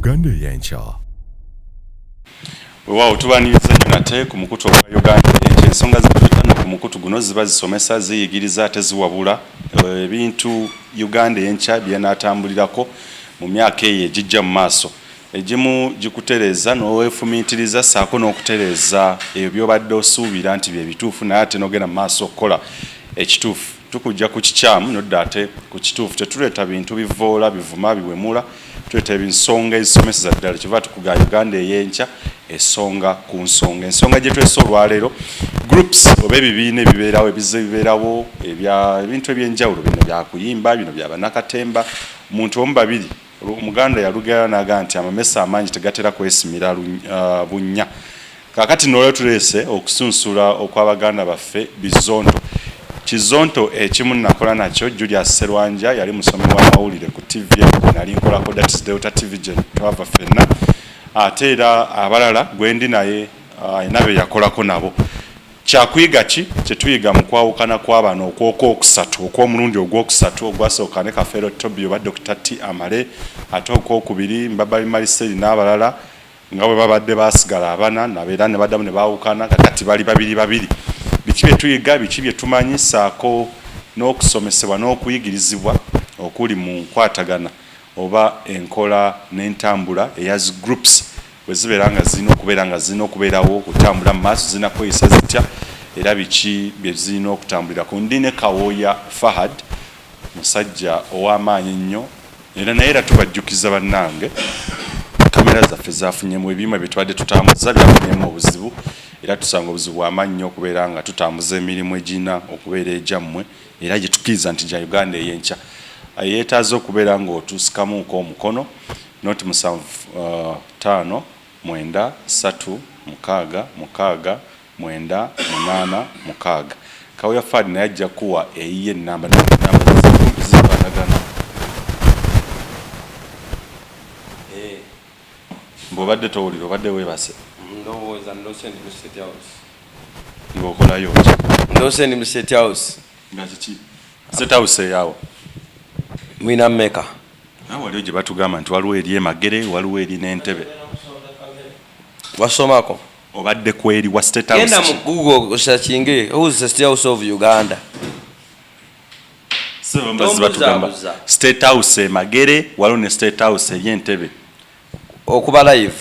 Uganda y'enkya. Weewaawo tubaaniriza nate ku mukutu ogwa Uganda y'enkya. Ensonga z'etutano ku mukutu guno ziba zisomesa, ziyigiriza ate ziwabula ebintu Uganda y'enkya byenaatambulirako mu myaka eyo egijja mu maaso. Egimu gikutereeza n'oweefumiitiriza ssaako n'okutereeza ebyo by'obadde osuubira nti bye bituufu naye ate n'ogenda mu maaso okukola ekituufu. Tukujja ku kikyamu nodda ate ku kituufu. Tetuleeta bintu bivoola, bivuma, biwemula. Tuleeta ensonga ezisomeseza ddala. Kiva tukuga Uganda ey'enkya esonga ku nsonga. Ensonga gye twesa olwaleero groups oba ebibiina ebibeerawo ebibeerawo ebintu eby'enjawulo, bino bya kuyimba, bino bya bannakatemba. Omuntu omu babiri Omuganda yalugera n'aga nti amamesa amangi tegatera kwesimira bunnya. Kaakati n'olwo tuleese okusunsula okw'Abaganda baffe bizonto. Kizonto ekimu nakola nakyo Julius Serwanja yali musomi wa mawulire ku TV nali nkolako that Delta TV gye twava ffenna. Ate era abalala gwendi naye inabe yakolako nabo. Kyakuyiga ki kyetuyiga mu kwawukana kw'abano okw'okusatu okw'omulundi ogwokusatu ogwasooka ne Kafeero Tobi oba Dr. T. Amale ate okw'okubiri Mbabali Maliseri n'abalala nga bwe babadde baasigala abana nabeera ne baddamu ne baawukana kakati bali babiri. Biki bye tuyiga, biki bye tumanyi, ssaako n'okusomesebwa n'okuyigirizibwa okuli mu nkwatagana oba enkola n'entambula eya groups bwe zibeera nga zirina okubeera nga zirina okubeerawo okutambula mu maaso, zirina kweyisa zitya era biki bye zirina okutambulirako. Ndi ne Kawooya Fahad, musajja ow'amaanyi ennyo era naye era tubajjukiza bannange kamera zaffe zafunyemu ebyuma bye tubadde tutambuza byafunyemu obuzibu. Era tusanga obuzibu bw'amaanyi nnyo okubeera nga tutambuza emirimu egirina okubeera egyammwe era gye tukkiriza nti gya Uganda ey'enkya. Yeetaaza okubeera ng'otusikamuuko omukono noti 7 5 9 3 6 6 9 8 6. Kawooya Fahad naye ajja kuwa eyiye ennamba zikwatagana. Mbw'obadde towulira obadde weebase. Ndowooza ndose ndi mu State House. Ng'okolayo ki? Ndose ndi mu State House. Nga kiki? State House eyaawo? Mwina mmeka? Waliwo gye batugamba nti waliwo eri Magere, waliwo eri n'Entebbe. Wasomako? Obadde kweri wa State House? Genda mu Google osakinge who's the State House of Uganda. Batugamba State House Magere, waliwo ne State House ey'Entebbe. Okuba live.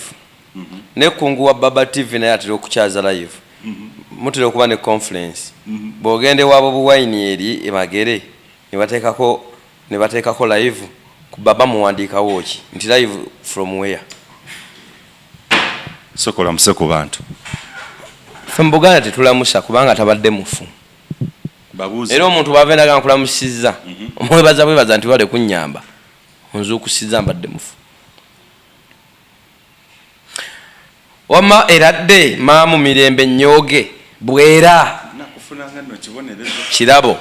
Nekungu wa Baba TV naye atera okukyaza live. Mutera okuba ne conference. Bw'ogende wabo buwayini eri Magere ne bateekako live ku Baba muwandiikawo ki nti live from where? Sokola muse ku bantu. Ffe mu Buganda tetulamusa kubanga tabadde mufu. Babuuza. Era omuntu bw'avendaga nkulamusizza omwebaza nti wale kunnyamba onzuukusiza mbadde mufu. Wama eradde maamu Mirembe Nnyooge Bwera Kirabo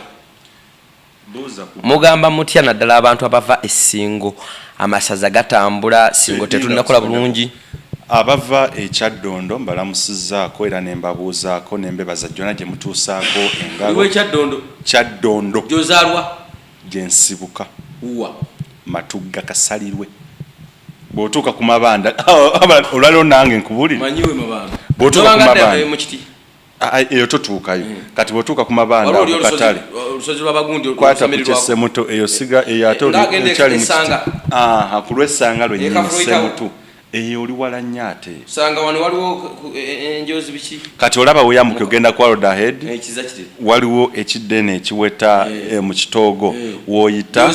mugamba mutya naddala abantu abava Essingo amasaza gatambula Ssingo tetunakola bulungi? Abava ekyaddondo mbalamusizzaako era ne mbabuuzaako ne mbebaza jjona gye mutuusaako engalo. Iwe Kyaddondo gy'ozaalwa? Gye nsibuka Uwa Matugga Kasalirwe. Bw'otuuka ku mabanda olwaliwo nange nkubulire. Manyiwe mabanda. Bw'otuuka ku mabanda eyo totuukayo. Kati bw'otuuka ku mabanda ku katale olusozi lw'Abagundi kwata ku Kyesemuto eyo siga eyo ate ekyali mu ku lw'essanga lwennyini Semutu eyo oli wala nnyo ate. Sanga wano waliwo enjozi biki? Kati olaba weeyambuka ogenda kwa Road Ahead waliwo ekiddene ekiweta mu kitoogo w'oyita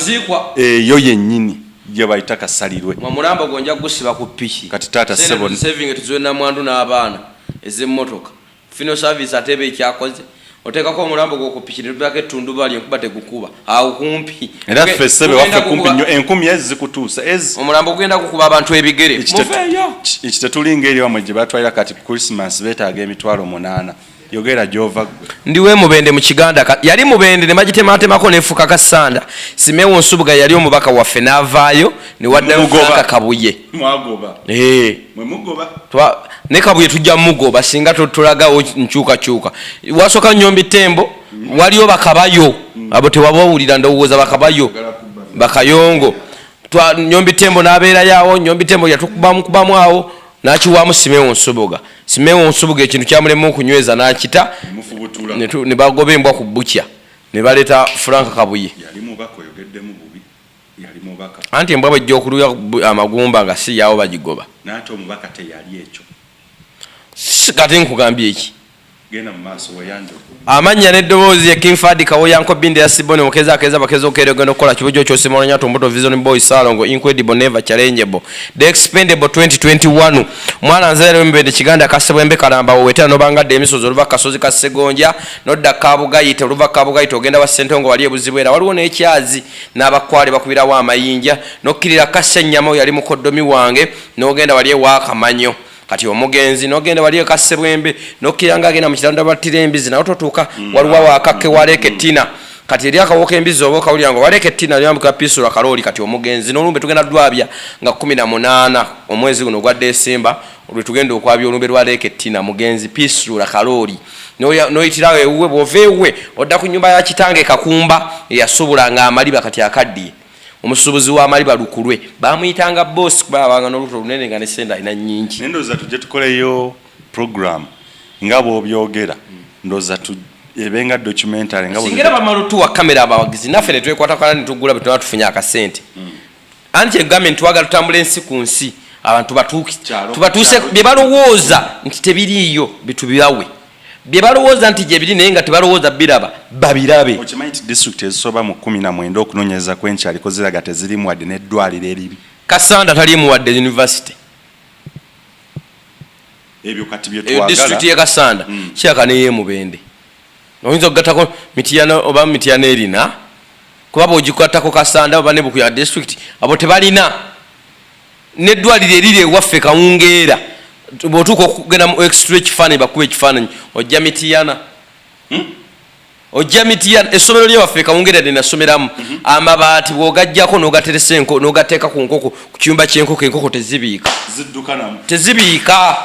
eyo yennyini gye bayita Kasalirwe. Mulamba gonja gusiba ku ppiki. Kati taata Sebo saving tuziwe na mwandu n'abaana ez'emmotoka. Fino service atebe ekyakoze oteekako omulambo gwo ku ppiki ne tubako ettundubali enkuba tegukuba awo kumpi. Era ffe Sebe waffe kumpi nnyo enkumi ezi zikutuusa ezi. Omulambo gugenda kukuba abantu ebigere. Iki tetulinga eri wamwe gye batwalira kati Christmas beetaaga emitwalo 8. Yogera gyova. Ndiwe Mubende mu Kiganda yali Mubende ne magitematemako nefuka kasanda. Simewo Nsubuga yali omubaka waffe n'avaayo ne waddayo Kabuye. Mwagoba. Mwe mugoba. Ne Kabuye tujja mugoba singa tolagawo nkyuka. Wasooka Nnyombi Tembo waliyo bakabayo abo tewabawulira ndowooza bakabayo bakayongo Nyombi Tembo n'abeera yawo, Nyombi Tembo yatukubamu awo n'akiwaamu Simeon Nsubuga. Simeon Nsubuga ekintu kyamulemu okunyweza n'akita ne bagoba embwa ku bukya ne baleeta Frank Kabuye. Anti embwa bw'ejja okuluya amagumba nga si yaawo bagigoba. N'ate omubaka teyali ekyo. Kati nkugambye eki. Genda mu maaso weyanjo. Amanya n'eddoboozi ya King Fadi Kawoyanko Binde ya Sibone mukeza akeza bakezo kerego kola kibujo kyose Moronya Tomboto Vision Boy Salongo Incredible Never Challengeable The Expendable 2021 mwana nzere mbende kiganda kasebwembe kalamba wetera no banga demisozo ruva kasozi kasegonja nodda kabuga yite ruva kabuga yite ogenda wa Sentongo waliye buzibwera waliwo n'ekyazi n'abakwale bakubira wa amayinja nokkirira kasenyamo yali mukoddomi wange n'ogenda waliye wa kamanyo kati omugenzi nogenda waliyo kasebwembe nokiranga agenda mu kiranda batira embizi nawo totuuka waliwo wakake waleke tina kati eri akawoka embizi oboka ulyango waleke tina lyambuka pisula kaloli kati omugenzi n'olumbe tugenda dwabya nga 18 omwezi guno gwa Desemba olwe tugenda okwabya olumbe lwaleke tina mugenzi pisula kaloli noyitirawe uwe bovewe odda ku nyumba ya kitange Kakumba yasubulanga amaliba kati akaddi omusubuzi wa maliba lukulwe bamuyitanga boss kuba banga n'oluto lunene nga ne senda ina nyingi ndoza tujje tukoleyo program ngabo obyogera ndoza tu ebenga documentary ngabo singira bamalutu wa kamera abawagizi nafe ne twekwata kana nitugula bitwa tufunya akasente anti government waga tutambule ensi ku nsi abantu batuuki tubatuse bye balowooza nti tebiriyo bitubirawe bye balowooza nti gye biri naye nga tebalowooza biraba babirabe okimanyi district ezisoba mu 19 okunonyeza kwenkyali koziraga tezirimu wadde n'eddwaliro eribi Kasanda talimu wadde university ebyo kati bye twagala district ye Kasanda kyaka neye mubende oyinza okugatako mitiyana oba mitiyana erina kuba bogikwatako Kasanda oba ne bukuya district abo tebalina n'eddwaliro eriri ewaffe Kawungeera botuko okugenda mu extra kifaananyi bakube ekifaananyi ojja mitiyana ojja mitiyana essomero lyewaffe Kawungeera linasomeramu amabaati bw'ogajjako n'ogateresa enko n'ogateeka ku nkoko ku kiyumba ky'enkoko enkoko tezibiika ziddukanamu tezibiika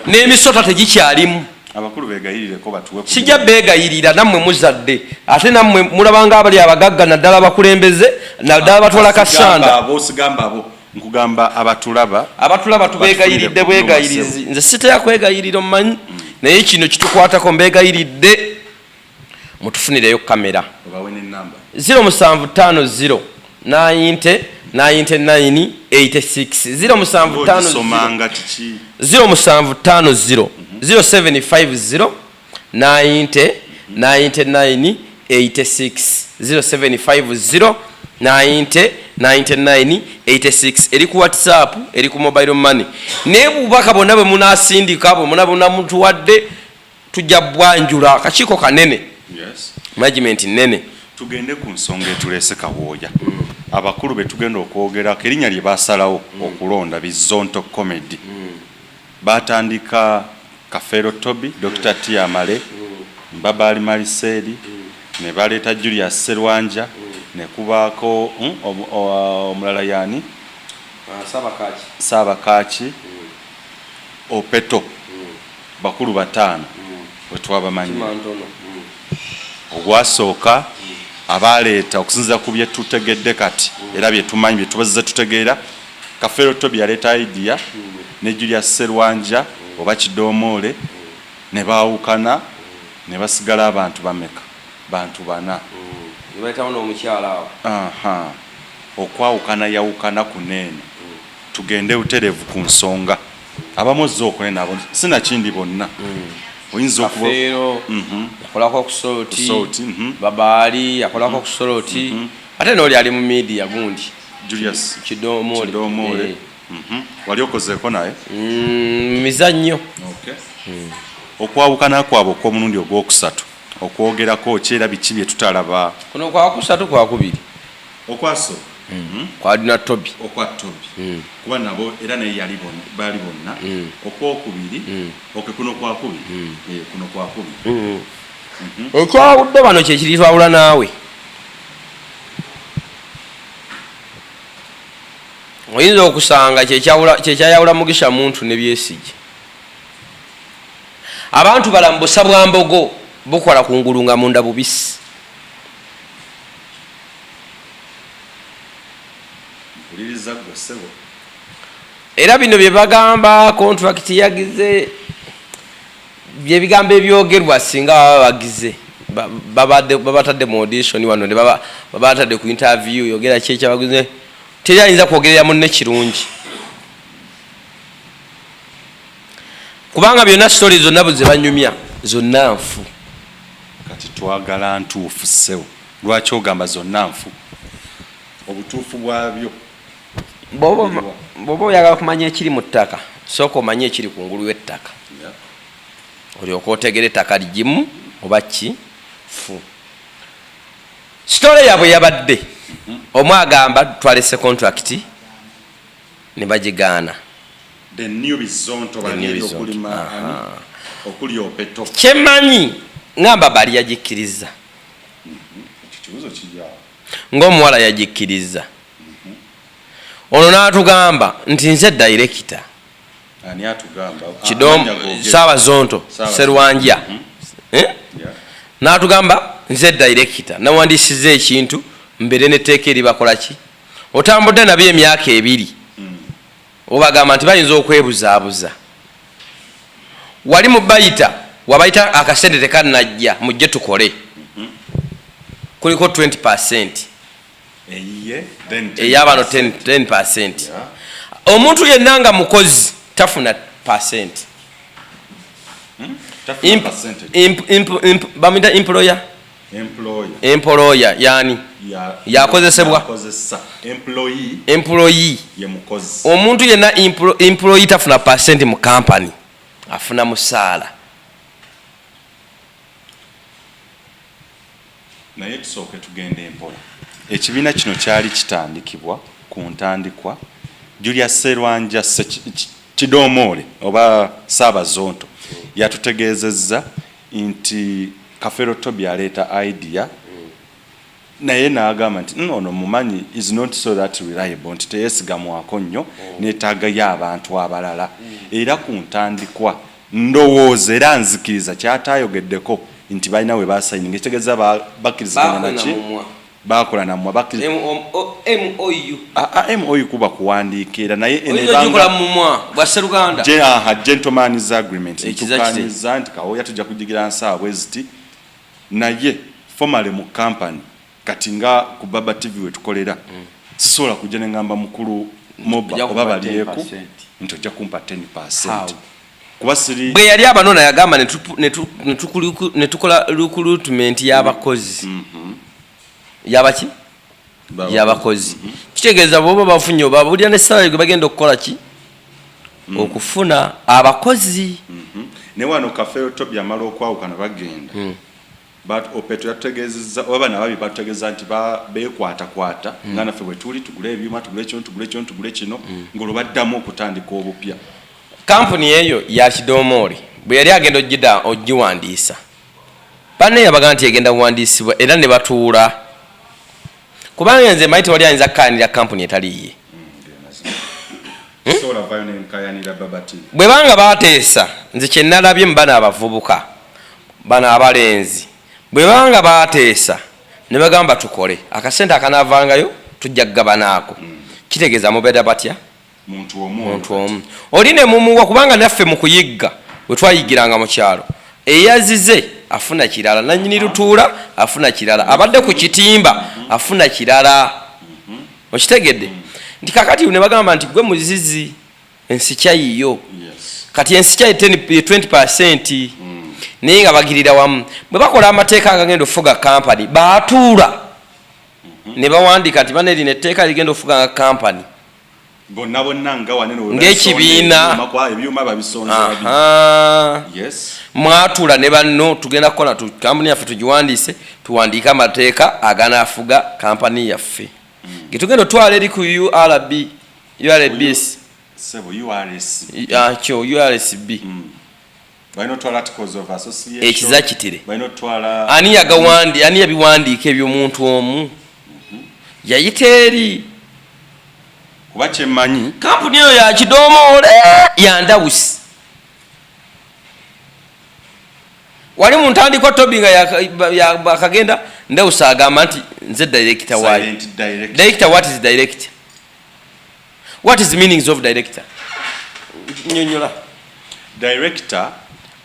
n'emisota tegikyalimu abakulu beegayirireko batuwe kijja beegayirira nammwe muzadde ate nammwe mulabanga abali abagagga naddala bakulembeze naddala batwala Kasanda boosigamba abo nkugamba abatulaba tubeegayiridde bwegayirizi nze siteya kwegayirira omumanyi naye kino kitukwatako mbeegayiridde mutufunireyo kamera 0750 90 99 86 0750 0750 90 99 86 0750 90 99 86 eri ku WhatsApp eri ku mobile money ne bubaka bonna bwe munasindika bwe munabona muntu wadde tujja bwanjula kachiko kanene management nene tugende ku nsonga etulese Kawooya abakulu betugenda okwogera kerinnya lye basalawo okulonda bizonto comedy batandika Kafero Tobi Dr. Tiamale Mbabali Mariseli ne baleta Julius Serwanja ne kubako omulala yani Sabakachi Opeto bakulu batano wetwabamanyi ogwasooka abaleeta okusinza ku bye tutegedde kati era bye tumanyi bye tubazze tutegeera Kafero Tobi yaleeta idea ne Julius Serwanja oba Kidoomole ne baawukana ne basigala abantu bameka bantu bana nibaitawo omukyala awo okwawukana yawukana kunene tugende uterevu ku nsonga abamozze okunene abo sinakindi bonna oyinza okuba yakolako okusoloti Babaali yakolako okusoloti ate n'oli ali mu media gundi Julius Kidoomole wali okozeeko naye mizannyo okwawukana kwabwe okw'omulundi ogwokusatu okwogerako kyera biki bye tutalaba kuno kwakusatu kwakubiri okwaso kwadina Tobi okwa Tobi kuba nabo era naye yali bali bonna okwokubiri kuno kwakubiri kuno kwakubiri ekyawudde bano kyekiri twawula naawe oyinza okusanga kyekyayawula Mugisha Muntu ne Byesige abantu balamu busa bwa mbogo bukola kungulu nga munda bubisi uliriza gwe ssebo era bino bye bagamba contract yagize bye bigambo ebyogerwa singa baba bagize babatadde mu audition wano ne babatadde ku interview yogera ki ekyabagize teri ayinza kwogerera munne kirungi kubanga byonna story zonna buze banyumya zonna nfu kati twagala ntuufu ssebo lwaki ogamba zonna nfu obutuufu bwabyo bw'oba oyagala kumanya ekiri mu ttaka sooka omanye ekiri ku ngulu y'ettaka olyoka otegera ettaka ligimu oba kifu sitole yabwe yabadde omu agamba twalese contract ne bagigaana kyemanyi ngamba bali yagikkiriza ng'omuwala yagikkiriza ono n'atugamba nti nze director Saawa Zonto Serwanja n'atugamba nze director nawandisiza ekintu mbere n'etteeka eribakola ki otambudde nabyo emyaka 2 obagamba nti bayinza okwebuzaabuza wali mu bayita wabayita akasente tekanajja mujje tukole kuliko 20% eyabano 10%. Omuntu yenna nga mukozi tafuna %. Bamida employer yani yakozesebwa employee omuntu yenna employee tafuna % mu company afuna musaala naye tusooke tugende empola ekibiina kino kyali kitandikibwa ku ntandikwa Julius Serwanja Kidomole oba Saawa Zonto yatutegeezezza nti Kafero Tobi aleeta idea naye n'agamba nti ono mumanyi is not so that reliable nti teyesigamwako nnyo neetaaga y'abantu abalala era ku ntandikwa ndowooza era nzikiriza kyataayogeddeko nti balina we basayininga ekitegeeza bakkiriziganya naki bakola namwe MOU kuba kuwandiika era naye gentleman's agreement tukaniza nti Kawoya tujja kujigira nsaawa bweziti naye formally mu company kati nga ku Baba TV we tukolera sisobola kujja ne ngamba mukulu moba oba balieku nti ojja kumpa 10%. Bwe yali abanona yagamba ne tukola recruitment y'abakozi yabaki yabakozi kitegeeza boba bafunye obabulya ne salary gwe bagenda okukola ki okufuna abakozi ne wano Kafero Tobi amala okwawukana bagenda but Opeto yategeezezza oba nababi bategeeza nti beekwatakwata nga naffe bwe tuli tugule ebyuma tugule kino ng'olwo baddamu okutandika obupya. Kampuni eyo ya Kidomole bwe yali agenda ogiwandiisa banne yabaga nti egenda kuwandiisibwa era ne batuula kubanga nze maite wali ayinza kkanira kampuni etaliiye bwe banga bateesa nze kye nalabye mu bana abavubuka bana abalenzi bwe banga bateesa ne bagamba tukole akasente akanaavangayo tujja kugabanaako kitegeeza mubeera batya muntu omu oli ne mumuwa kubanga naffe mu kuyigga bwe twayigiranga mu kyalo eyazize afuna kirala nannyini lutuula afuna kirala abadde ku kitimba afuna kirala okitegedde nti kakati ne bagamba nti gwe muzizi ensikya yiyo kati ensikya 20% naye nga bagirira wamu bwe bakola amateeka agagenda ofuga kampani baatuula ne bawandika nti bane lino etteeka ligenda ofuga nga kampani ng'ekibiina mwatuula ne banno tugenda kukola kampani yaffe tugiwandiise tuwandiike amateeka aganaafuga kampani yaffe getugenda otwala eri ku URBS URSB ekizakitire ani yabiwandiika eby'omuntu omu yayita eri kuba kyemmanyi kampuni eyo ya Kidomole yandawusi wali mu ntandikwa Tobi nga bakagenda ndawusi agamba nti nze director waayo director what is director What is the meanings of director? Nyonyola. Director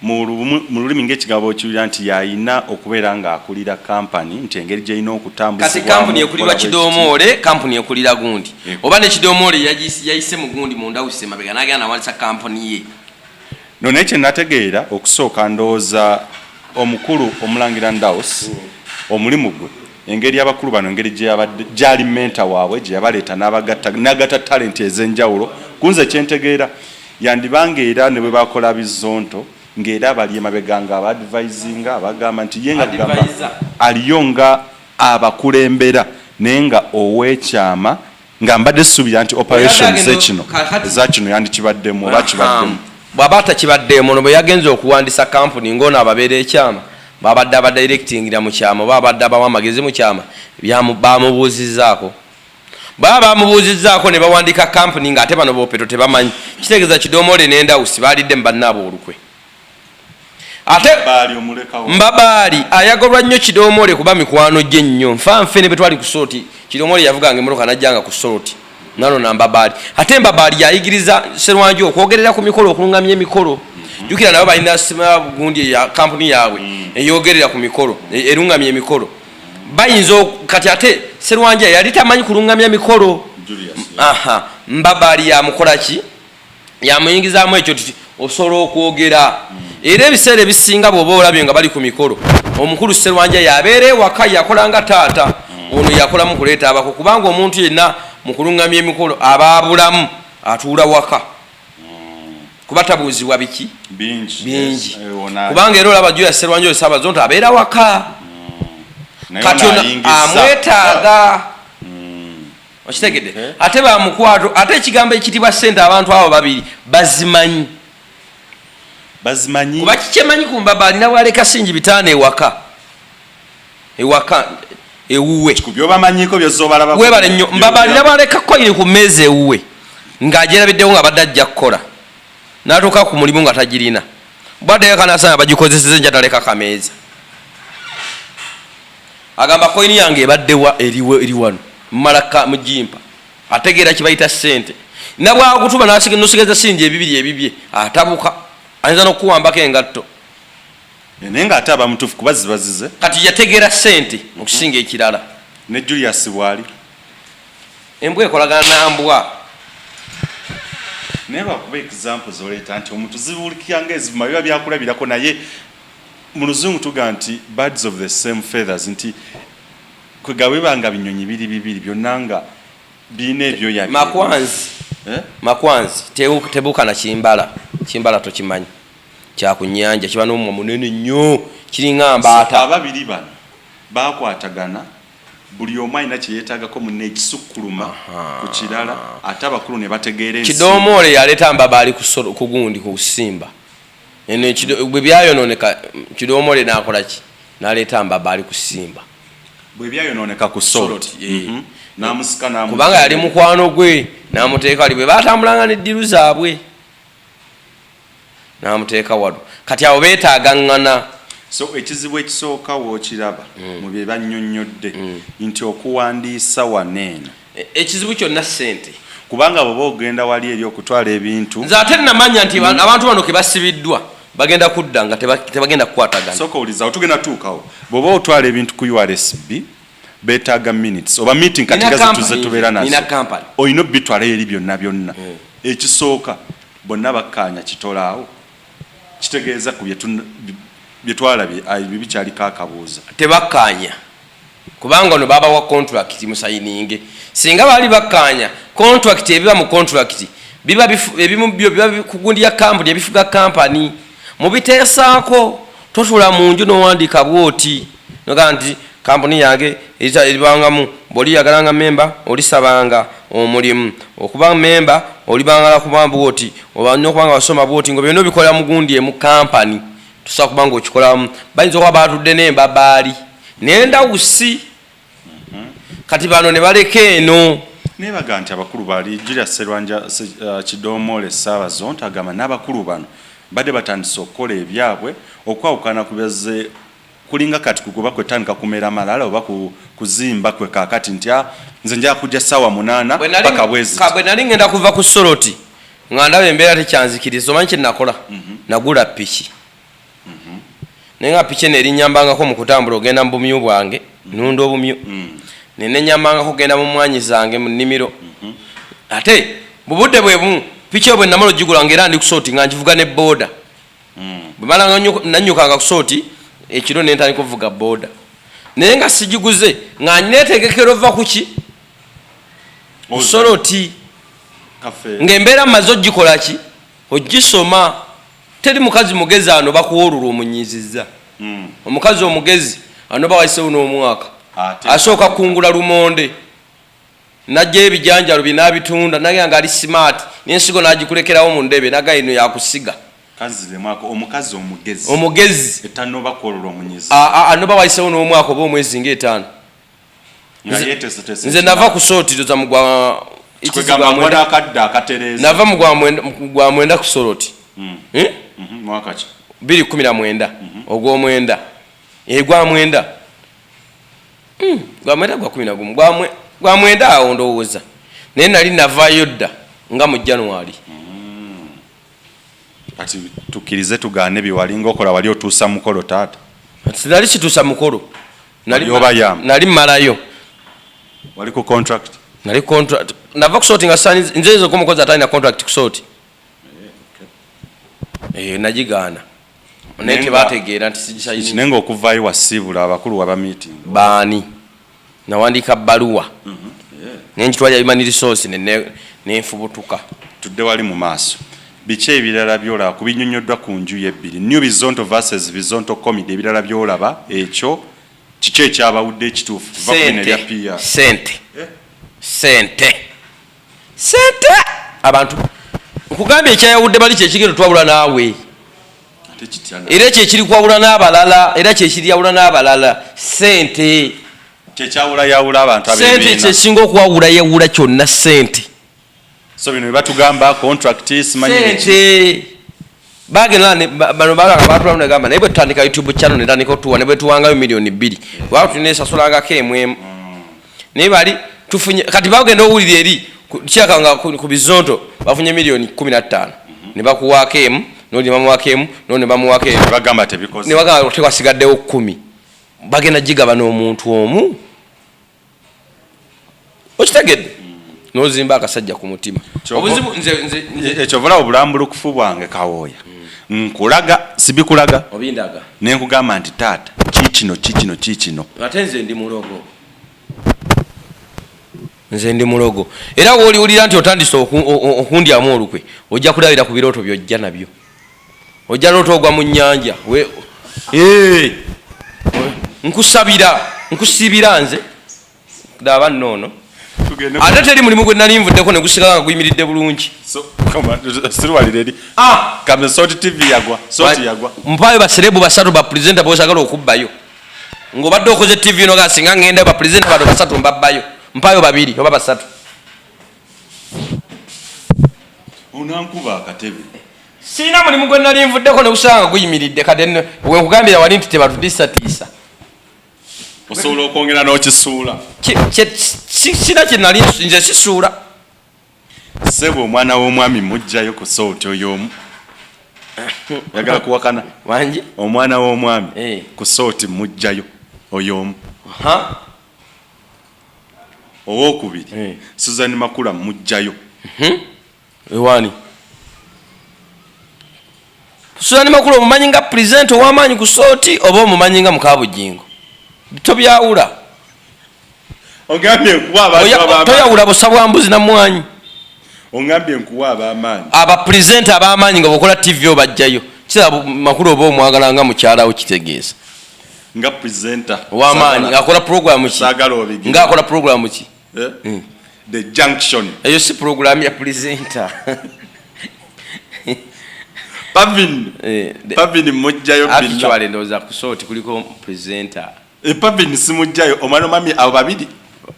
mu lulimi ng'ekigabo kiwira nti yalina okubeera ng'akulira kampani nti engeri gy'erina okutambuzibwamu. Kati kampuni ekulirwa Kidomoole, kampuni ekulira gundi. Oba ne Kidomoole yayise mu gundi munda wise mabega n'agenda nawalisa kampuni ye. No naye kye nategeera okusooka ndowooza omukulu Omulangira Ndawusi omulimu gwe engeri abakulu bano engeri gyali menta waabwe gye yabaleeta n'agatta talenti ez'enjawulo kunze kyentegeera yandibanga era ne bwe bakola bizonto ng'era bali emabega nga aba-advisinga abagamba nti ye nga gamba aliyo nga abakulembera naye nga ow'ekyama nga mbadde suubira nti operations eza kino yandikibaddemu oba kibaddemu bw'aba atakibaddeemu no bwe yagenze okuwandisa kampuni ng'ono ababeera ekyama babadde abadirectingira mu kyama oba abadde abawa amagezi mu kyama bamubuuzizzaako baba bamubuuzizzaako ne bawandika kampuni ng'ate bano boopeto tebamanyi kitegeeza Kidomoole n'Endawusi baalidde mu bannaabo olukwe ate Mbabaali ayagolwa nnyo Kidomoole kuba mikwano gye nnyo nfanfe ne bwe twali ku sooti Kidomoole yavuganga emmotoka najjanga ku sooti nano na Mbabaali ate Mbabaali yayigiriza Sserwanjo okwogerera ku mikolo okulungamya emikolo jukira nabo balina gundi ya kampuni yaabwe eyogerera ku mikolo erungamya emikolo bayinza kati ate Sserwanja yali tamanyi kulungamya mikolo Mbabaali yamukola ki yamuyingizaamu ekyo tuti osobola okwogera era ebiseera ebisinga bw'oba olabye nga bali ku mikolo omukulu Sserwanja yabeera ewaka yakolanga taata ono yakolamu kuleeta abako kubanga omuntu yenna mu kulungamya emikolo abaabulamu atuula waka kuba tabuuzibwa biki bingi kubanga era olaba Julius Sserwanja oyo Ssaabazonto abeera waka kati ono amwetaaga okitegedde ate bamukwato ate ekigambo ekitibwa ssente abantu abo babiri bazimanyi kuba kikyemanyi ku Mbabaali alina bwaleka singi bitaano ewaka ewuwe webale nnyo Mbabaali alina bwaleka koyiri ku mmeeza ewuwe ng'agyerabiddewo nga badde ajja kukola n'atuuka ku mulimu nga tagirina bwaddeyo kanasana bagikozeseze njataleka kameeza agamba koyini yange ebaddewa eri wano mmala mugimpa ategeera kibayita ssente nabwakutuba nosigeza singi ebibye atabuka ayinza n'okuwambako engatto naye ng'ate abamutuufu kuba zibazize kati yategeera ssente okusinga ekirala ne Julius bwali embwa ekolagana nambwa naye bakuba examples oleeta nti omuntu zibuulikiranga ezivuma biba byakulabirako naye mu luzungu tuga nti birds of the same feathers nti kwegabwebanga binyonyi bibiri byonna nga birina ebyoya makwanzi tebuuka na kimbala tokimanyi kyakunyanja kiba n'omumwa munene nnyo kiringa mbaata ababiri bano bakwatagana buli omu alina kyeyeetagako munne ekisukkuluma ku kirala ate abakulu ne bategeera ensi Kidomoole yaleeta Mbabaali ku gundi ku Simba bwe byayononeka Kidomoole n'akola ki n'aleeta Mbabaali ku Simba bwe byayononeka ku Soroti n'amusika kubanga yali mukwano gwe n'amuteeka wali bwe batambulanga n'eddiru zaabwe n'amuteeka wano kati awo beetaagaŋŋana so ekizibu ekisooka wookiraba mu bye bannyonnyodde nti okuwandiisa waneeno ekizibu kyonna ssente kubanga bw'oba ogenda wali eri okutwala ebintu nze ate namanya nti abantu bano ke basibiddwa bagenda kudda nga tebagenda kukwatagana sooka owuliza awo tugenda tuukawo bw'oba otwala ebintu ku URSB beetaaga minutes oba meeting katiga zetuze tubeera nazo olina obitwalayo eri byonna ekisooka bonna bakkaanya kitolaawo kitegeeza ku byetwalabye bikyaliko akabuuza tebakkaanya kubanga ono babawa contract musayininge singa baali bakkaanya contract ebiba mu contract ebimu byo biba ku gundi ya kampuni ebifuga kampani mubiteesaako totula mu nju n'owandiika bwoti noga nti kampuni yange eribangamu bw'oli yagalanga memba olisabanga omulimu okuba memba olibangala kuba bwoti obalina okubanga basoma bwoti ngo byonna obikolera mu gundi emu kampani tusobola kuba nga okikolamu bayinza okuba baatudde n'Embabaali n'Endawusi kati bano ne baleka eno naye baga nti abakulu baali Julius Sserwanja Kidomoole Ssaabazonto agamba n'abakulu bano badde batandise okukola ebyabwe okwawukana kulinga kati kugoba kwetandika kumera malala oba kuzimba kwe kakati nti nze nja kujja sawa 8 paka bwezi kabwe nali ngenda kuva ku Soroti nga ndaba embeera tekyanzikiriza omanyi kye nakola nagula piki naye nga piki neerinyambangako mu kutambula ogenda mu bumyu bwange nunda obumyu nenenyambangako ogenda mu mwanyi zange mu nnimiro ate bubudde bwe bumu piki obwe namala ogigula nga era ndi ku Soroti nga nkivuga ne booda bwe mala nanyukanga ku Soroti ekiro nentandika okuvuga booda naye nga sigiguze nga netegekera ova kuki Soroti ng'embeera maze ogikola ki ogisoma teri mukazi mugezi ano bakuwolula omunyizizza omukazi omugezi ano bawayisewo n'omwaka asooka kungula lumonde najja ebijanjalo binabitunda naye nga ali smart n'ensigo nagikulekerawo mu ndebe naga ino yakusiga omukazi omugezi etanoba kuwolula omunyizi ano bawayisewo n'omwaka oba omwezi ng'etaano nze nava ku Soroti toza mugwa nava mugwa mwenda ku Soroti mwaka ki 2019 ogw'omwenda gwa mwenda gwa mwenda gwa 11 gwa mwenda awo ndowooza naye nali navaayo dda nga mu January kati tukkirize tugaane biwalinga okola wali otuusa mukolo taata nali kituusa mukolo nali mmalayo wali ku contract nali contract nava ku Soroti nga sani nze ezo komukozi atalina contract ku Soroti nagigaana naye tebategeera nti sigisayini nenga okuvaayo wasiibula abakulu waba meeting baani nawandiika bbaluwa nenkitwalya human resource nenfubutuka tudde wali mu maaso biki ebirala byolaba ku binyonyoddwa ku nju y'ebbiri new bizonto versus bizonto comedy ebirala byolaba ekyo kiki ekyabawudde ekituufu kuva ku bino ebya PR sente abantu nkugambye ekyayawudde bali kyekigendo twawula naawe era ekyo ekiri kwawula n'abalala era kyekiryawula n'abalala sente kyekyawulayawula abantu sente kyesinga okuwawulayawula kyonna sente so bino bebatugamba contract sente bagenda bano balanga batulamu negamba naye bwe tutandika YouTube channel netandika otuwa ne bwe tuwangayo million 2 waba tunesasulangako emwemu naye bali tufunye kati bagenda owulira eri kyakanga ku bizonto bafunye million 15 ne bakuwaako emu none bamuwaako none bamuwaako bagamba tebikoze ne bagamba tekwasigaddewo 10 bagenda gigaba n'omuntu omu okitegedde nozimba akasajja ku mutima obuzibu nze ekyovula obulambulukufu bwange kawooya nkulaga sibikulaga obindaga nenkugamba nti taata kikino ate nze ndi mulogo era wooliwulira nti otandise okundyamu olukwe ojja kulabira ku birooto byojja nabyo ojja loota ogwa mu nnyanja nkusibira nze daba nnoono ate teri mulimu gwe nali nvuddeko ne gusigala nga guyimiridde bulungi mpaayo baserebu 3 bapresenta bosagala okubbayo ng'obadde okoze tv ino gasinga ngenda bapresenta bano 3 mbabbayo mpaayo 2 oba 3 onankuba akatebe siina mulimu gwe nali nvuddeko ne gusanga guyimiridde kade wenkugambira wali nti tebatutiisatiisa osobola okwongera n'okisuula sina kye nali nze sisuula ssebo omwana w'omwami mujjayo ku Soroti oy'omu yagala kuwakana wangi omwana w'omwami ku Soroti mujjayo oy'omu owokubiri Susan Makula mujjayo ewani Susan Makula omumanyi nga present ow'amaanyi ku Soroti oba omumanyi nga Mukabujingo tobyawula ogambye nkuwa abantu toyawula busa bwa mbuzi na mwanyi ongambye nkuwa ab'amaanyi abapresenta ab'amaanyi nga bokola tv obajjayo kira Makulu oba omwagala nga mukyalawo kitegeeza nga presenter ow'amaanyi akola program ki nga akola program ki the junction eyo si program ya presenter Pavin mujjayo binna actually ndoza ku Soroti kuliko presenter Pavin simujjayo omwana mami abo babiri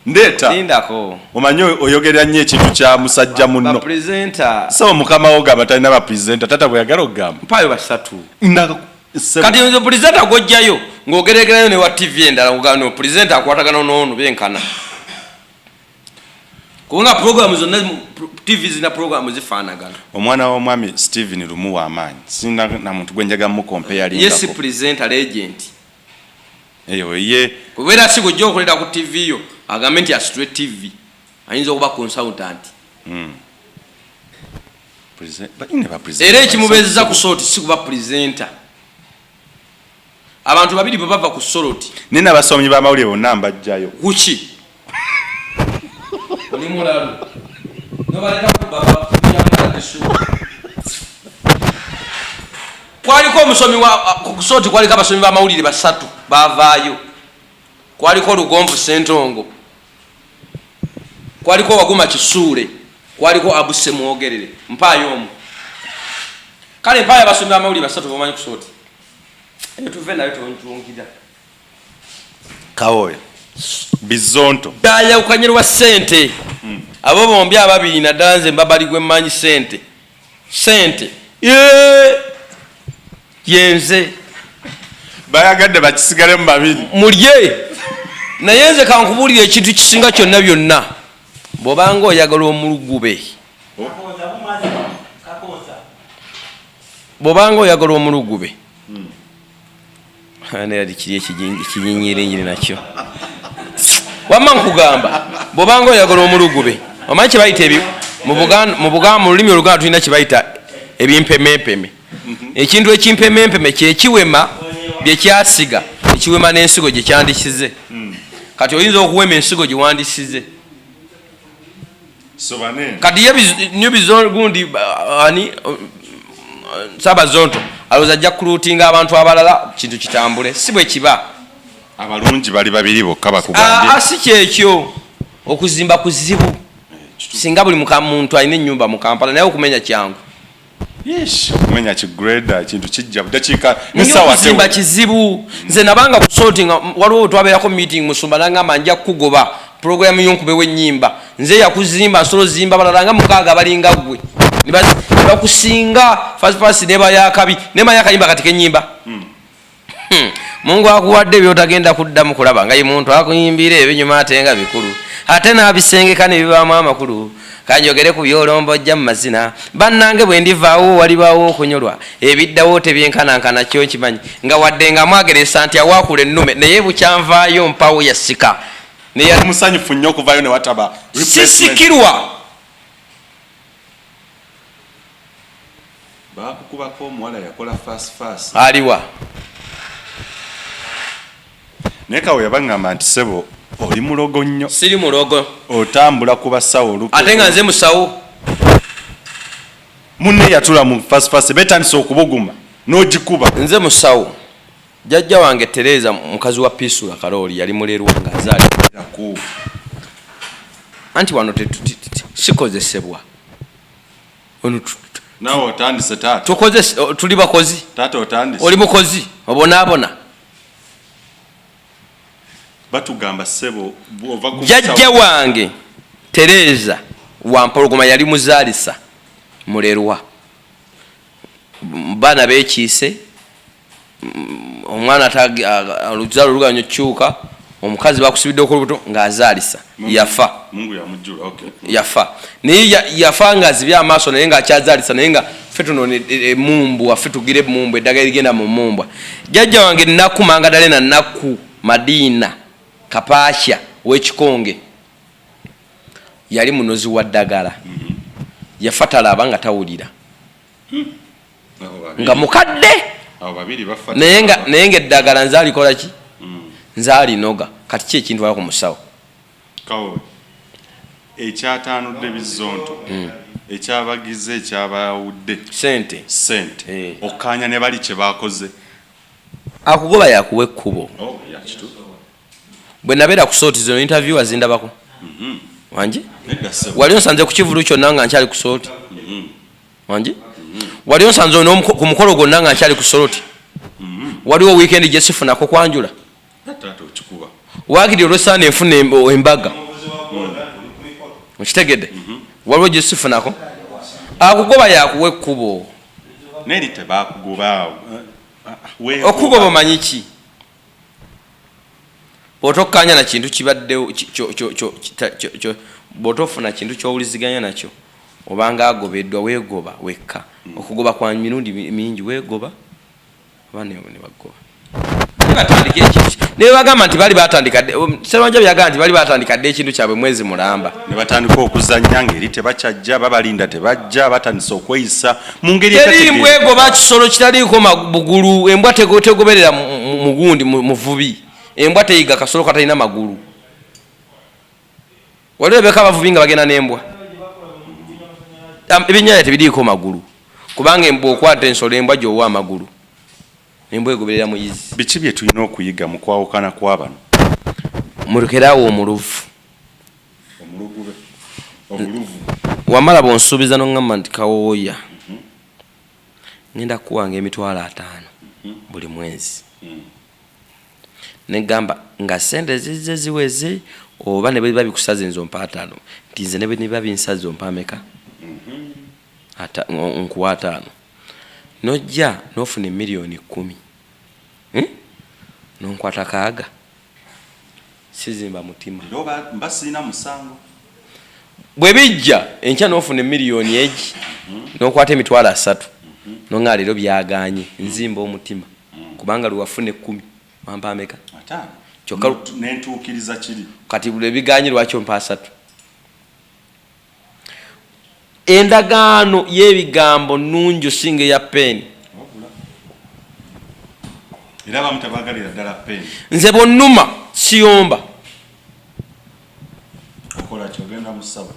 ndeta ndako omanyi oyogerera nnyo ekintu kya musajja munno presenter so mukama wo gamba talina ba presenter tata bwe yagala okugamba mpayo 3 kati nzo presenter gojjayo ng'ogeregerayo ne wa TV endala ngano presenter akwatagana n'ono benkana kubanga program zonna TV zina program zifaanagana. Omwana w'omwami Steven Lumu w'amaanyi sina na muntu gwe njaga mu compare ali yes presenter agent eyo ye kubeera si gujja okolera ku TV yo agambe nti asitwe TV ayinza okuba consultant era ekimubeezeza ku soroti si kuba presenter. Abantu babiri bwe bava ku soroti nina abasomyi b'amawulire bonna mbajjayo kuki oli mulalu nobaleta ku baba kwaliko omusomi ku soroti kwaliko abasomi b'amawulire basatu bavaayo. Kwaliko Lugonvu Sentongo, kwaliko Waguma Kisuule, kwaliko Abuse Mwogerere. Mpaayo omu kale mpaayo abasomi b'amawulire basatu bamanyi ku soroti eyo tuve nayo tontungira kawoya bizonto daya ukanyirwa sente abo bombi ababiri naddala nze mbabali gwe mmanyi sente yenze bayagadde bakisigale mu babiri mulye naye nze kankubuulira ekintu kisinga kyonna byonna bw'obanga oyagala omulugube bw'obanga oyagala omulugube neyali kiri ekinyinyiringiri nakyo wamma nkugamba bw'obanga oyagala omulugube omanyi kye bayita mu lulimi oluganda tulina kye bayita ebimpemempeme. Ekintu ekimpemempeme kyekiwema byekyasiga ekiwema n'ensigo gye kyandisize. Kati oyinza okuwema ensigo gye wandisize kati ye nyubizogundi ani Sabazonto alowooza ajja kuluutinga abantu abalala kintu kitambule si bwe kiba. Abalungi bali babiri bokka bakugambye si kyekyo okuzimba kuzibu singa buli muntu alina ennyumba mu Kampala naye okumenya kyangu. Okumenya kigreda kintu kijja budakiika okuzimba kizibu. Nze nabanga ku sorting waliwo twabeerako meeting Musumba nangamba nja kugoba program y'onkube w'ennyimba nze yakuzimba nsolo zimba balala nga mukaaga balinga gwe nibakusinga first neba yakabi nema yakayimba katika ennyimba. Mungu akuwadde byotagenda kuddamu kulaba nga ye muntu akuyimbira ebinyuma ate nga bikulu ate n'abisengeka ne bibaamu amakulu kanjogere ku byolombojja mu mazina bannange bwe ndivaawo walibaawo okunyolwa ebiddawo tebyenkanankana kyo nkimanyi nga wadde nga mwageresa nti awaakula ennume naye bukyanvaayo mpawo yasika neyali musanyufu nnyo okuvaayo ne wataba sisikirwa bakukubako omuwala yakola fast aliwa naye kawe yabangamba nti sebo oli mulogo nnyo. Siri mulogo otambula ku basawo oluko ate nga nze musawo munne yatula mu fast betandisa okubuguma n'ogikuba. Nze musawo jjajja wange Tereza mukazi wa Pisula Kaloli yali mulerwa nga azaali anti wano sikozesebwa nawe otandise taata tukoze tuli bakozi taata otandise oli mukozi obonaabona batugamba sebo ova ku jjajja wange Tereza wampologoma yali muzaalisa mulerwa baana beekiise omwana oluzaalo luganya okyuka omukazi bakusibidde okulubuto ng'azaalisa yafa. Mungu yamujjula okay. Yafa naye yafa nga azibye amaaso naye ng'akyazaalisa naye nga ffe tuno emumbu waffe tugire emumbu eddagala erigenda mu mumbwa. Jjajja wange Nnaku Mangadalena Nnaku Madiina Kapaasha w'ekikonge yali munozi wa ddagala yafa talaba nga tawulira nga mukadde naye nga eddagala nze alikola ki nze alinoga kati ki ekintu wala ku musawo kawe ekyataanudde bizonto ekyabagize ekyabawudde sente okkaanya ne bali kye baakoze akugoba yakuwa ekkubo bwe nabeera ku sooti zino interview azindabako wange wali onsanze ku kivulu kyonna nga nkyali ku sooti wange wali onsanze ku mukolo gwonna nga nkyali ku sooti waliwo weekend gye sifunako kwanjula waakiri olw'essaana enfuna embaga okitegedde waliwo gye sifunako akugoba yakuwa ekkubo neri tebakugoba okugoba omanyi ki bw'otokkanya na kintu kibaddewo bw'otofuna kintu ky'owuliziganya nakyo obanga agobeddwa weegoba wekka okugoba kwa mirundi mingi weegoba abaana ne bagoba batandika ekintu ne bagamba nti bali batandika Sserwanja byagamba nti bali batandika dde ekintu kyabwe mwezi mulamba ne batandika okuzannya ngeri tebakyajja babalinda tebajja batandisa okweyisa mu ngeri embwa egoba kisolo kitaliiko magulu embwa tegoberera mugundi muvubi embwa teyiga kasolo katalina magulu waliwo beka abavubi nga bagenda n'embwa ebinnyanja tebiriiko magulu kubanga embwa okwata ensolo embwa gy'owa amagulu embwa egoberera muyizi biki bye tulina okuyiga mu kwawukana kw'abano mulekerawo omuluvu wamala bwonsuubiza noŋŋamba nti kawooya ngenda kuwanga $5,000 buli mwezi negamba nga sente zizze ziweze oba ne biba bikusaze nzo mpa 5 nti nze ne biba binsaze ompa ameka nkuwa 5 nojja nofuna $1,010,000 nonkwata kaaga sizimba mutima mba sirina musango bwe bijja enkya nofuna $1,000,000 egi nokwata $3,000 nonga leero byaganye nzimba omutima kubanga luwafune 10 wampa ameka kyokka nentuukiriza kiri kati bwe biganye lwaki ompa 3 endagaano y'ebigambo nnungi osinga eya peeni era bamutabagalira ddala peeni nze bonnuma siyomba okola kyogenda musaba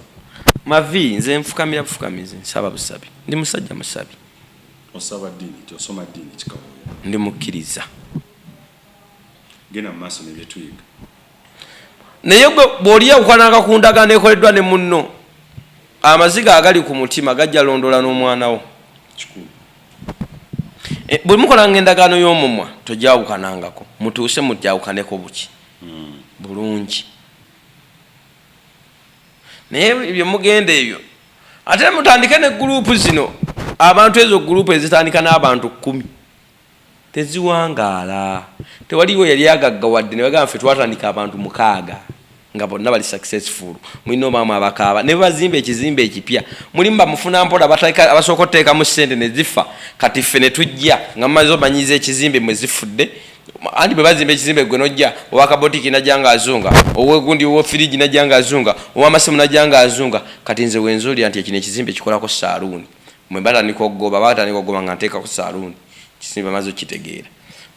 mavi nze nfukamira bufukamizi nsaba busabi ndi musajja musabi osaba ddiini osoma ddiini kikawoya ndi mukkiriza genda mu maaso nebyetuyiga naye bw'oli awukananga ku ndagaano ekoleddwa ne munno amaziga agali ku mutima gajja londola n'omwana wo kikulu bwe mukolanga endagaano y'omumwa tojawukanangako mutuuse mujawukaneko buki bulungi naye bye mugenda ebyo ate mutandike ne gurupu zino abantu ezo gurupu ezitandika n'abantu 10 teziwangaala tewaliwo yali agaggawadde ne bagamba ffe twatandika abantu 6 nga bonna bali successful mulina omaamu abakaaba ne bazimba ekizimbe ekipya mulimu bamufuna mpola abasooka oteekamu ssente ne zifa kati ffe ne tujja nga mumaze omanyiza ekizimbe mwe zifudde anti bwe bazimba ekizimbe gwe nojja owakabotiki najja nga azunga owegundi owafirigi najja nga azunga owamasimu najja nga azunga kati nze wenzuulira nti ekino ekizimbe kikolako saaluuni mwe batandika okugoba nga nteekako saaluuni kizimbe amaze okitegeera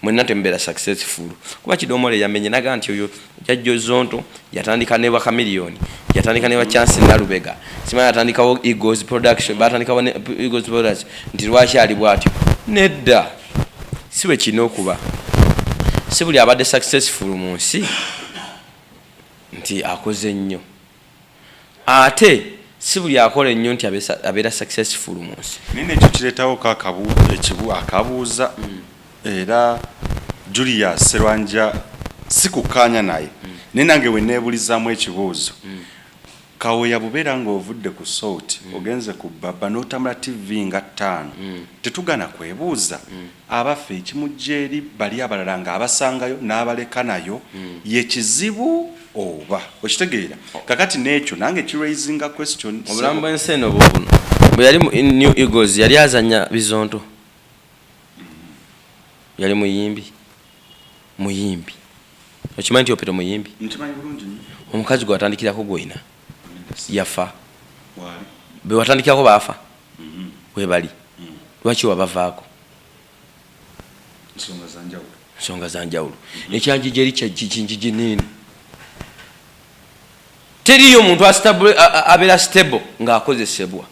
mwenna tembeera successful kuba kidomole yamenye naga nti oyo jajjo zonto yatandika ne ba Chameleone yatandika ne ba Chance Nalubega sima yatandikawo Eagles Production batandikawo ne Eagles Production nti lwaki ali bwatyo nedda siwe kino okuba si buli abadde successful mu nsi nti akoze nnyo ate si buli akola ennyo nti abeera successful mu nsi nine ekyo kireetawo akabuuza era Julius Sserwanja sikukkaanya naye naye nange we neebulizaamu ekibuuzo kaweya bubeera ng'ovudde ku sooti ogenze ku Baba n'otambula TV nga 5 tetugana kwebuuza abaffe ekimujja eri bali abalala nga abasangayo n'abaleka nayo ye kizibu oba okitegeera kakati n'ekyo nange kiraisinga question obulamu bw'ensi eno bubuno bwe yali mu New Eagles yali azanya bizonto yali muyimbi okimanyi nti Opero muyimbi omukazi gwe watandikirako gwina yafa be watandikirako baafa webali lwaki wabavaako nsonga za njawulo ekyanjija eri kinjiji nini teriyo omuntu abeera stable ng'akozesebwa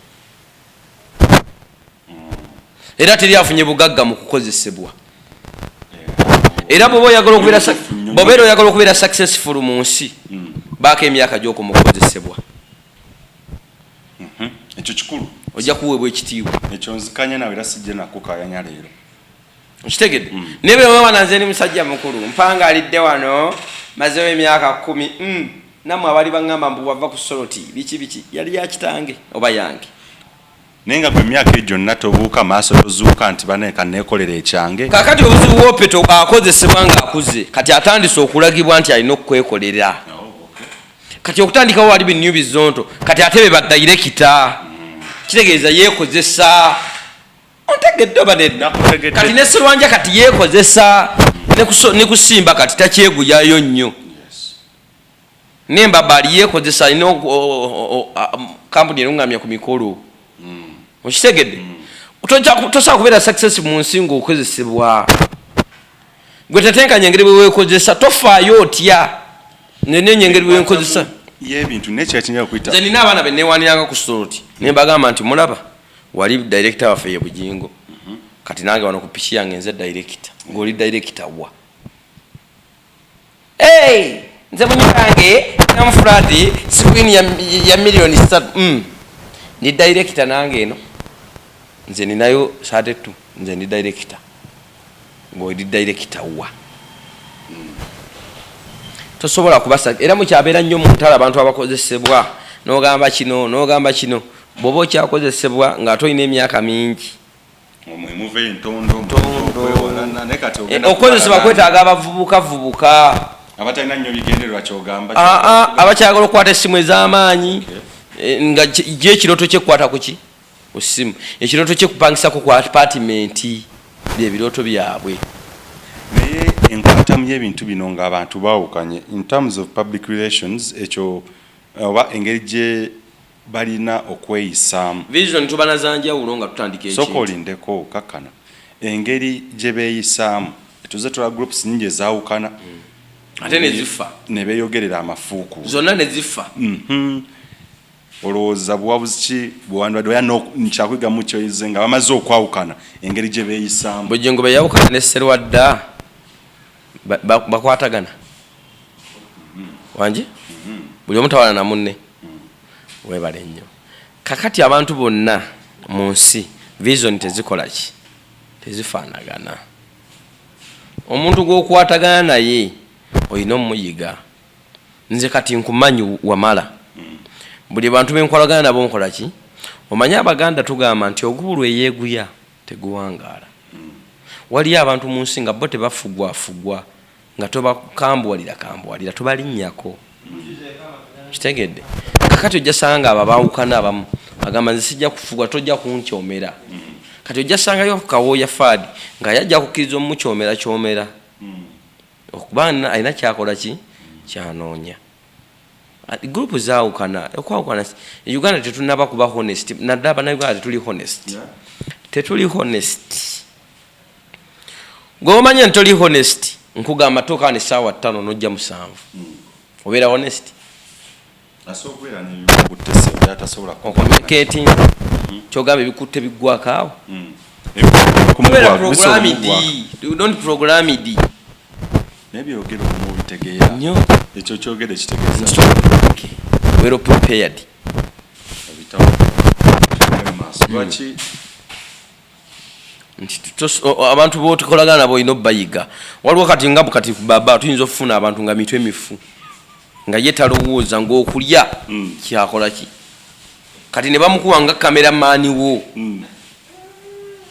era teri afunye bugagga mu kukozesebwa era bw'oba oyagala okubeera successful mu nsi baako emyaka gy'okumukozesebwa ekyo kikulu ojja kuweebwa ekitiibwa ekyo nzikanya nawe era sijje nakukayanya leero okitegedde naye bwe baba nanze ni musajja mukulu mpanga alidde wano mazeewo emyaka 10 nammwe abali baŋŋamba mbu wava ku soloti biki yali ya kitange oba yange nenga gwe myaka gyonna tobuuka maaso tozuuka nti bane kanneekolera ekyange. Kakati obuzibu Opeto akozesebwa nga akuze kati atandise okulagibwa nti alina okwekolera. Kati okutandikawo wali binyu bizonto kati atebe ba director kitegeeza yeekozesa ontegedde obadde kati ne Sserwanja kati yeekozesa ne kusimba kati takyeguyayo nnyo nemba bali yeekozesa ino kampuni erungamya ku mikolo okitegedde tosobola kubeera success mu nsi ng'okozesebwa gwe tatenkanya engeri bwe weekozesa tofaayo otya nene engeri bwe weekozesa y'ebintu nekyekinyala okuyita nze nina abaana be neewaniranga ku soroti ne mbagamba nti mulaba wali director waffe ye Bujingo kati nange wano ku piki yange nze director ng'oli director wa nze munyange namufuladi screen ya million 3 ni director nange eno nze ninayo sate tu nze ni director ng'oli director wa tosobola kubasa era mukyabeera nnyo mu ntala abantu abakozesebwa n'ogamba kino bw'oba okyakozesebwa nga tolina emyaka mingi okozesebwa kwetaaga abavubuka abatalina nnyo bigendererwa kyogamba abakyagala okukwata essimu ez'amaanyi nga gye ekirooto kyekukwata kuki ku ssimu ekirooto kyekupangisako ku apartment byebirooto byabwe naye enkwatamu y'ebintu bino ng'abantu baawukanye in terms of public relations ekyo oba engeri gye balina okweyisaamu vision tubanazanjawulo nga tutandika ekintu sooka olindeko kakkana engeri gye beeyisaamu tuze tula groups nyingi ezaawukana ate nezifa ne beeyogerera amafuuku zonna nezifa olowooza buwabuzi ki bwewandibadde oya nkyakwigamu kyoyize nga bamaze okwawukana engeri gye beeyisaamu Bujingo be yawukana ne Sserwadda bakwatagana wangi buli omu tawala na munne webale nnyo kakati abantu bonna mu nsi vision tezikola ki tezifaanagana omuntu gw'okwatagana naye olina omuyiga nze kati nkumanyi wamala buli bantu benkolagana nabo nkola ki omanyi Abaganda tugamba nti ogubulu eyeeguya teguwangaala waliyo abantu mu nsi nga bo tebafugwafugwa nga tobakambuwalira tobalinnyako kitegedde kakati ojja sanga abo baawukana abamu agamba nze sijja kufugwa tojja kunkyomera kati ojja sangayo Kawooya Fadi nga yajja kukkiriza omumukyomera okuba alina kyakola ki kyanoonya group zaawukana okwawukana Uganda tetunaba kuba honest naddala bannayuganda tetuli honest gweomanye nti toli honest nkugamba tooka ne ssaawa 5 n'ojja 7 obeera honest okomiketing kyogamba ebikutte biggwako awo don't programmed nebyogera omubitegeera nnyo ekyo kyogere kitegeeza we're prepared lwaki nti abantu botukolagana nabo olina obbayiga waliwo kati nga kati baba tuyinza okufuna abantu nga mitwe mifu nga ye talowooza ng'okulya kyakola ki kati ne bamukuwa nga kamera maani wo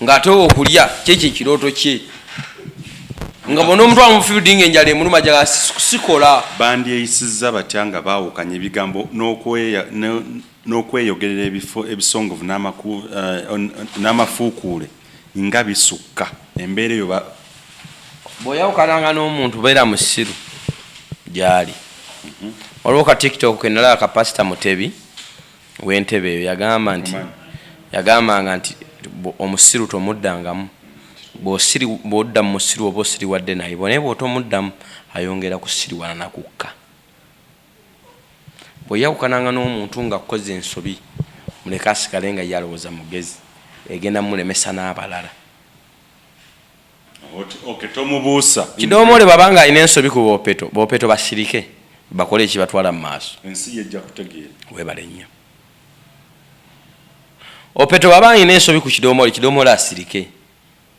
ng'ate okulya kyekyo ekirooto kye nga bona omuntu amufielding enjala emuluma jaga sikola bandyeyisizza batya nga baawukanya ebigambo n'okweyogerera ebisongovu n'amafuukuule nga bisukka embeera eyo bw'oyawukananga n'omuntu beera musiru gyali waliwo ka TikTok kenalaba ka Pastor Mutebi w'Entebe eyo yagambanga nti omusiru tomuddangamu bw'odda mu musiru oba osiriwadde naye naye bw'otomuddamu ayongera kusiriwana nakukka bw'oyawukananga n'omuntu nga kukoze ensobi muleke asigale nga ye alowooza mugezi egenda mulemesa n'abalala tomubuusa kidoomole babanga alina ensobi ku Boopeto basirike bakole ekibatwala mu maaso ensi yejja kutegeera webale nnyo Opeto baba alina ensobi ku kidoomole asirike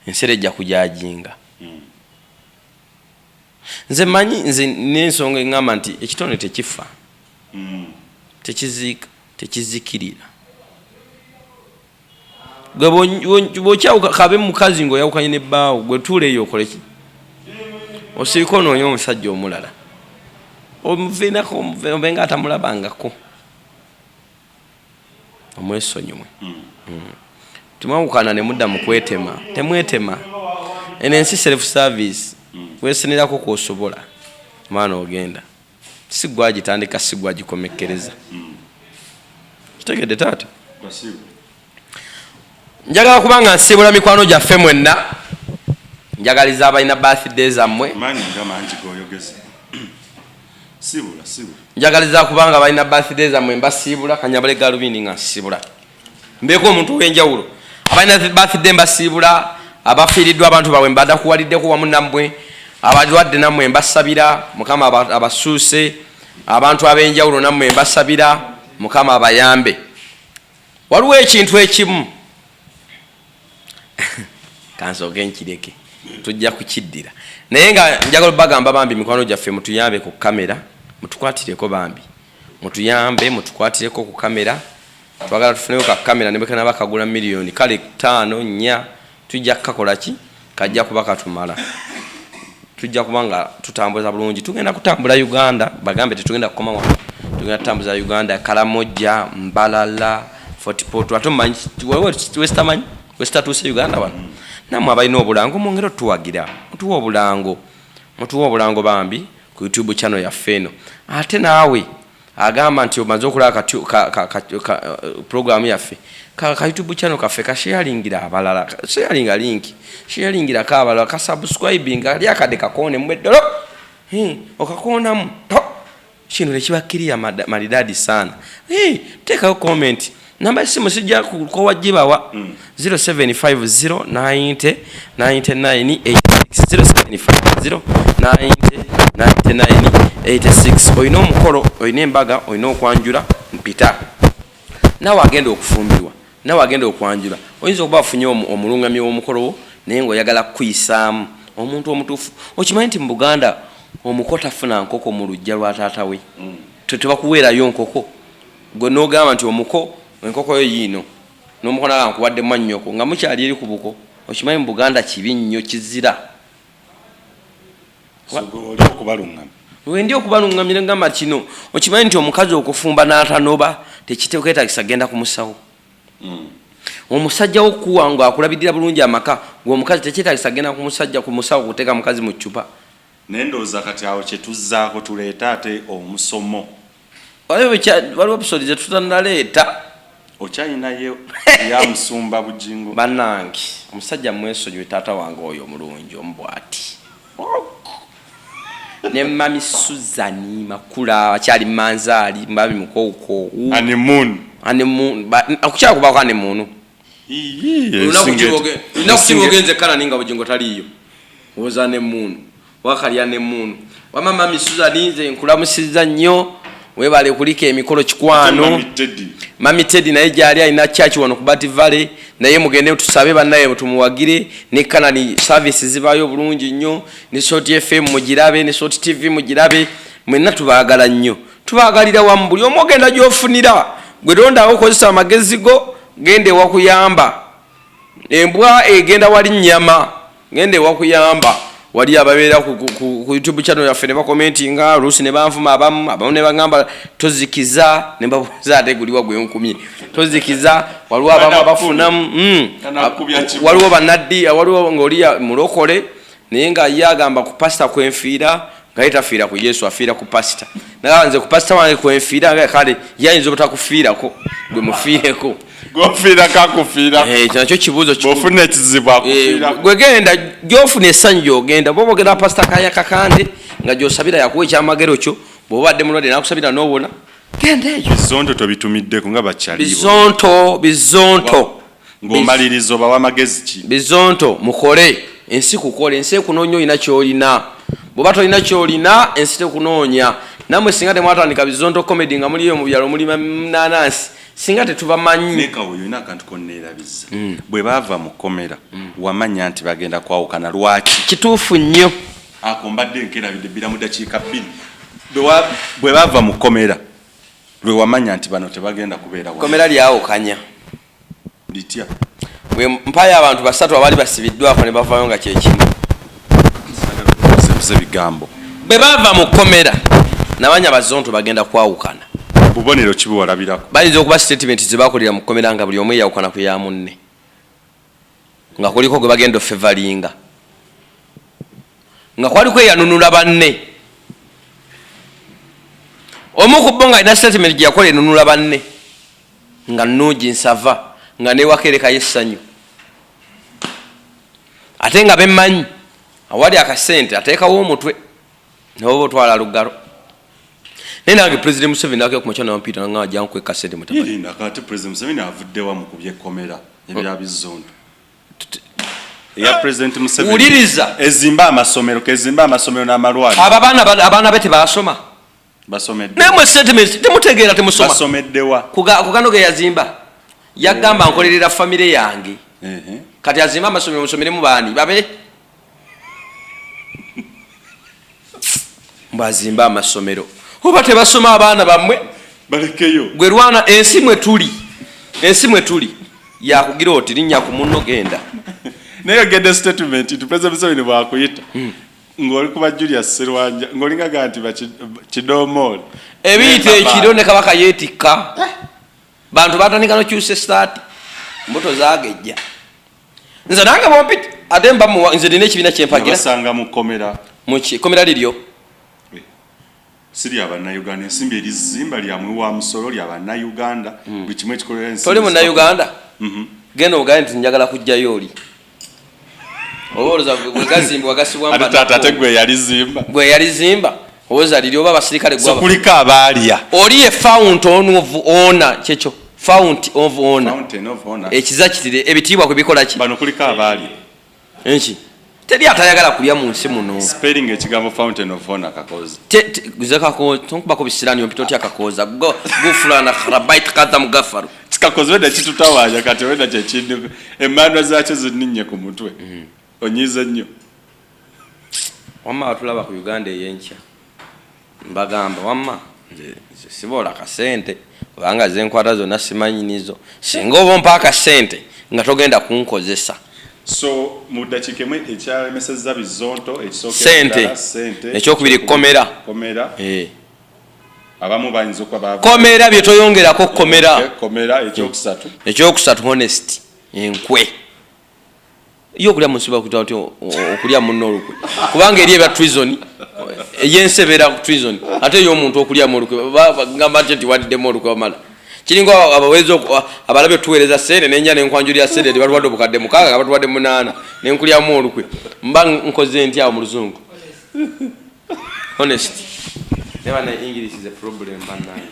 ensere ejja kujajinga nze manyi nze n'ensonga eŋŋamba nti ekitone tekifa tekiziika tekizikirira bw'okyawuka kabe mukazi ng'oyawukanye ne bbaawo gwe tuuleeyo okole ki osiika onoonya omusajja omulala omuviinako obe nga atamulabangako omwesonyiwe timwawukana ne mudda mu kwetema temwetema eno ensi self service weesenirako kwosobola maana ogenda sigwa gitandika sigwa gikomekkereza kitegedde taata njagala kubanga nsibula mikwano gyaffe mwenna njagaliza abalina birthday zammwe njagaliza kubanga balina birthday zammwe mbasiibula kanyabale galubindi nga nsibula mbeeko omuntu ow'enjawulo abalina birthday mbasiibula abafiiriddwa abantu baabwe mbadda kuwaliddeko wamu nammwe abalwadde nammwe mbasabira mukama abasuuse abantu ab'enjawulo nammwe mbasabira mukama abayambe waliwo ekintu ekimu kansooke nkireke tujja kukiddira naye nga njagala bagamba bambi mikwano gyaffe mutuyambe ku kamera mutukwatireko bambi mutuyambe mutukwatireko ku kamera twagala tufuneyo ka kamera ne bwekana bakagula miliyoni kale 5 4 tujja kukakola ki kajja kuba katumala tujja kubanga tutambuza bulungi tugenda kutambula Uganda bagambe tetugenda kukoma wano tugenda kutambuza Uganda Kalamoja Mbalala Fort Portal atumanyi westamanyi westatuse Uganda wano namwe abalina obulango mwongero tuwagira mutuwa obulango bambi ku YouTube channel ya Feno ate naawe agamba nti omaze okulaba program yaffe ka YouTube channel kaffe ka sharingira abalala sharinga link sharingira ka abalala ka subscribing ali akade kakone mweddolo okakonamu kino nekibakkiriya maridadi sana teka comment namba simu sijja ko wajibawa 0750909986 oyina omukolo oyina embaga oyina okwanjula mpita nawe agenda okufumbirwa nawe agenda okwanjula oyinza okuba afunye omulungamyi w'omukolo naye ng'oyagala kuyisaamu omuntu omutuufu okimanyi nti mu Buganda omuko tafuna nkoko mu lujja lwa taata we tebakuweerayo nkoko gwe n'ogamba nti omuko enkoko yo yiino n'omuko naga nkuwadde mwannyoko nga mukyali eri ku buko okimanyi mu Buganda kibi nnyo kizira wendi okubalungamira ngamba kino okimanyi nti omukazi okufumba n'atanoba tekiteeketagisa genda ku musawo omusajja wokuwanga akulabidira bulungi amaka ng'omukazi tekyetagisa genda ku musawo kuteeka mukazi mu ccupa nendoza kati awo kyetuzzaako tuleeta ate omusomo waliwo episode zetutanaleeta okyayinayo yamusumba bujingo bannange omusajja mwesonyiwe taata wange oyo omulungi omubwati ne mami Suzani Makula akyali manzaali mbabi mukowuko anemoon akukyala kubako anemoonu unakukibogenze kana ninga bujingo taliyo oza anemoonu wakalya anemoonu wama mami Suzani nze nkulamusiza nnyo webale kulika emikolo kikwano mami Teddy naye gyali alina church wano ku Bati Valley naye mugende tusabe bannaye tumuwagire ne kanali services zibayo bulungi nnyo ne Sort FM mugirabe ne Sort TV mugirabe mwenna tubaagala nnyo tubaagalira wamu buli omu ogenda gyofunira gwe ronda okozesa amagezi go gende wakuyamba embwa egenda wali nnyama gende wakuyamba wali ababeera ku YouTube channel yaffe ne bakomentinga oluusi ne banvuma abamu ne bagamba tozikiza ne mbabuuza ate guliwa gwe nkumi tozikiza waliwo abamu abafunamu waliwo banaddi waliwo ng'oli mulokole naye nga ye agamba ku pasita kwenfiira nga ye tafiira ku Yesu afiira ku pasita naye nze ku pasita wange kwenfiira nga kale yayinza obutakufiirako gwe mufiireko gofira kakufira nakyo kibuuzo bofuna ekizibu akufira gwe genda gyofuna essanyu gyogenda bwoba ogenda pasita kaya kakande nga gyosabira yakuwa ekyamagero kyo bw'obadde mulwadde nakusabira n'obona genda eyo bizonto tobitumiddeko nga bakyali bizonto ng'omaliriza obawa amagezi ki bizonto mukole ensi kukole ensi ekunoonya olina kyolina bw'oba tolina kyolina ensi tekunoonya nammwe singa temwatandika bizonto comedy nga muliyo mu byalo muli nanansi singa tetubamanyi neka oyo ina akantu konneerabiza bwe baava mu komera wamanya nti bagenda kwawukana lwaki kituufu nnyo ako mbadde nkerabidde bbira mu dakiika 2 bwe baava mu komera lwe wamanya nti bano tebagenda kubeera komera lyawukanya litya mpayo abantu basatu abali basibiddwako ne bavaayo nga kyekimu bigambo bwe bava mu kkomera nabanya bazonto bagenda kwawukana bubonero kibuwalabirako bayinza okuba statement zebakolera mu kkomera nga buli omu eyawukana ku ya munne nga kuliko gwe bagenda ofevalinga nga kwaliko eyanunula banne omu ku bo nga alina statement gye yakola enunula banne nga nnungi nsava nga newakerekayo essanyu ate nga bemmanyi awali akasente ateekawo omutwe nawoba otwala lugalo naye nange president Museveni nakyo kumakya nampita nga jankweka sente mutabani kati president Museveni avuddewa mu kubyekkomera ebya bizonto ya president Museveni uliriza ezimba amasomero n'amalwaliro abaana be tebasoma basomedde naye mwe statement temutegeera temusoma basomeddewa kugano ge yazimba yagamba nkolerera famire yange kati azimba amasomero musomeremu baani babe mbazimba amasomero oba tebasoma abaana bammwe balekeyo gwe lwana ensi mwe tuli yakugira oti linnya ku munno genda naye gende statement to president Museveni bwakuyita ng'oli kuba Julius Serwanja ng'olinga ganti kidomole ebiyita ekiro ne kabaka yeetikka bantu batandika nokyusa start mbuto zagejja nze nange bompiti ate mba nze nina ekibiina kyempagira basanga mu kkomera liryo siri abannayuganda ensimbi erizimba lyamwe wa musolo ly'abannayuganda buli kimu ekikolera ensimbi toli munnayuganda genda omugaye nti njagala kujjayo oli oba oloza bwegazimbwa gasibwambaate gwe yalizimba owoza liri oba abasirikale kuliko abaalya oli ye fount of honor kyekyo fount of honor ekiza kitire ebitiibwa kwe bikola ki bano kuliko abaalya enki teri atayagala kulya mu nsi muno spelling ekigambo fountain of honor kakoza guzekako tonkubako bisirani ompita otya kakoza gufulana kharabait kadam gafaru kikakoza wenda kitutawanya kati wenda kyekindi emandwa zakyo zininye ku mutwe onyize nnyo wamma watulaba ku Uganda eyenkya mbagamba wamma nze sibola kasente obanga zenkwata zonna simanyinizo singa oba ompa akasente nga togenda kunkozesa so mu ddakiika emu ekyalemesezza bizonto sente ekyokubiri kkomera abamu bayinza okuba kkomera bye toyongerako kkomera ekyokusatu honest enkwe yo okulya mu nsi bakuta oti okulya munno olukwe kubanga eri ebya treason eyensi ebeera treason ate ey'omuntu okulyamu olukwe bagamba nti wadiddemu olukwe wamala kiringa abawezi abalabe tuweereza sente nenja nenkwanjulira sente tebalwadde obukadde 6 nga batuwadde 8 nenkulyamu olukwe mba nkoze ntya mu luzungu honest never na English is a problem banaye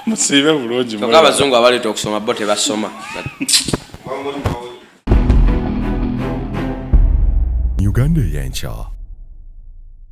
musibe bulungi mwe abazungu abaleeta okusoma bo tebasoma Uganda eyenkya